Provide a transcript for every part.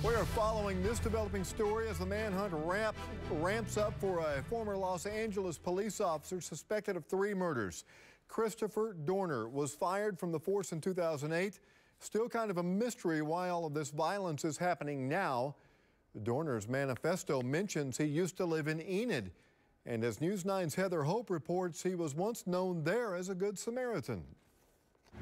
We are following this developing story as the manhunt ramps up for a former Los Angeles police officer suspected of 3 murders. Christopher Dorner was fired from the force in 2008. Still kind of a mystery why all of this violence is happening now. Dorner's manifesto mentions he used to live in Enid. And as News 9's Heather Hope reports, he was once known there as a good Samaritan.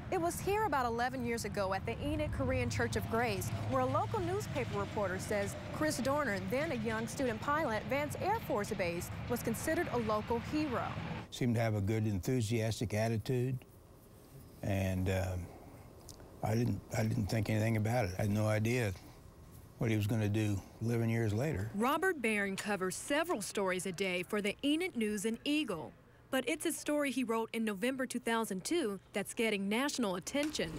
It was here about 11 years ago at the Enid Korean Church of Grace where a local newspaper reporter says Chris Dorner, then a young student pilot at Vance Air Force Base, was considered a local hero. Seemed to have a good, enthusiastic attitude, and I didn't think anything about it. I had no idea what he was going to do 11 years later. Robert Barron covers several stories a day for the Enid News and Eagle. But it's a story he wrote in November 2002 that's getting national attention.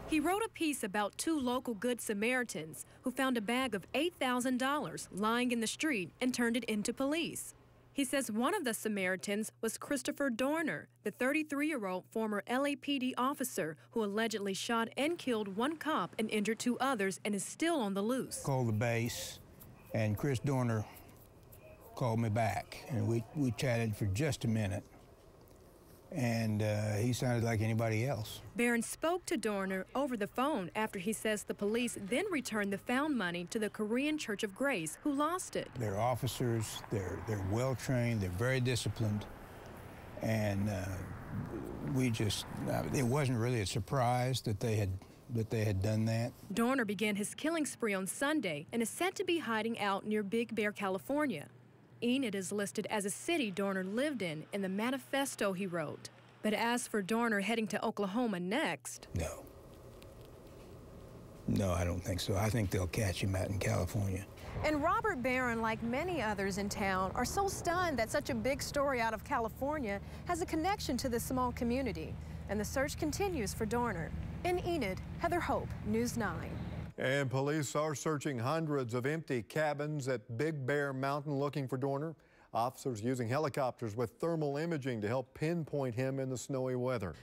He wrote a piece about 2 local Good Samaritans who found a bag of $8,000 lying in the street and turned it into police. He says one of the Samaritans was Christopher Dorner, the 33-year-old former LAPD officer who allegedly shot and killed 1 cop and injured 2 others and is still on the loose. Called the base, and Chris Dorner called me back, and we chatted for just a minute. And he sounded like anybody else. Barron spoke to Dorner over the phone after he says the police then returned the found money to the Korean Church of Grace, who lost it. They're officers, they're well-trained, they're very disciplined, and it wasn't really a surprise that they had done that. Dorner began his killing spree on Sunday and is said to be hiding out near Big Bear, California. Enid is listed as a city Dorner lived in the manifesto he wrote. But as for Dorner heading to Oklahoma next... No, I don't think so. I think they'll catch him out in California. And Robert Barron, like many others in town, are so stunned that such a big story out of California has a connection to this small community. And the search continues for Dorner. In Enid, Heather Hope, News 9. And police are searching hundreds of empty cabins at Big Bear Mountain looking for Dorner. Officers using helicopters with thermal imaging to help pinpoint him in the snowy weather.